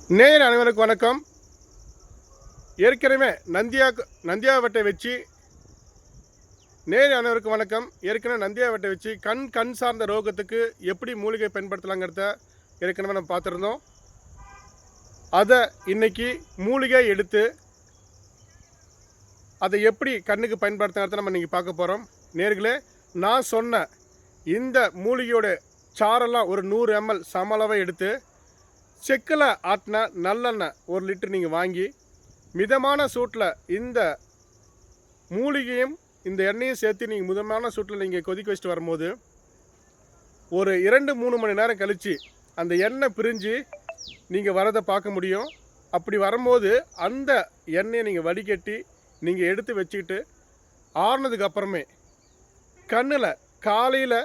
நேயர் அனைவருக்கும் வணக்கம். ஏற்கனவே நந்தியாவட்டை வச்சு நந்தியாவட்டை வச்சு கண் சார்ந்த ரோகத்துக்கு எப்படி மூலிகை பயன்படுத்தலாங்கிறத ஏற்கனவே நம்ம பார்த்துருந்தோம். அதை இன்னைக்கு மூலிகை எடுத்து அதை எப்படி கண்ணுக்கு பயன்படுத்துங்கிறத நம்ம இன்னைக்கு பார்க்க போகிறோம். நேயர்களே, நான் சொன்ன இந்த மூலிகையோட சாரெல்லாம் ஒரு 100 ml சமளவை எடுத்து செக்கில் ஆட்டின நல்லெண்ணெய் 1 லிட்டர் நீங்கள் வாங்கி மிதமான சூட்டில் இந்த மூலிகையும் இந்த எண்ணெயும் சேர்த்து நீங்கள் மிதமான சூட்டில் நீங்கள் கொதிக்க வச்சுட்டு வரும்போது ஒரு 2-3 மணி நேரம் கழித்து அந்த எண்ணெய் பிரிஞ்சு நீங்கள் வரதை பார்க்க முடியும். அப்படி வரும்போது அந்த எண்ணெயை நீங்கள் வடிகட்டி நீங்கள் எடுத்து வச்சுக்கிட்டு ஆறுனதுக்கு அப்புறமே கண்ணில் காலையில்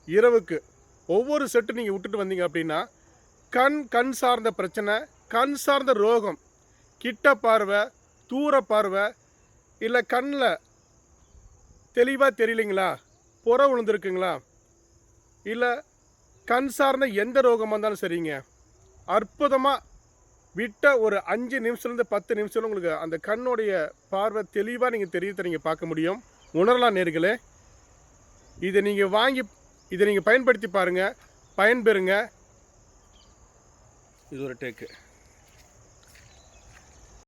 இரவுக்கு ஒவ்வொரு செட்டு நீங்கள் விட்டுட்டு வந்தீங்க அப்படின்னா கண் சார்ந்த பிரச்சனை, கண் சார்ந்த ரோகம், கிட்ட பார்வை, தூர பார்வை, இல்லை கண்ணில் தெளிவாக தெரியலைங்களா, புற விழுந்துருக்குங்களா, இல்லை கண் சார்ந்த எந்த ரோகமாக இருந்தாலும் சரிங்க, அற்புதமாக விட்ட ஒரு 5 நிமிஷத்துலேருந்து 10 நிமிஷம் உங்களுக்கு அந்த கண்ணுடைய பார்வை தெளிவாக நீங்கள் தெரியத்தை நீங்கள் பார்க்க முடியும், உணரலாம். நேர்களே, இதை நீங்கள் பயன்படுத்தி பாருங்கள், பயன்பெறுங்க. இது ஒரு டேக்கு.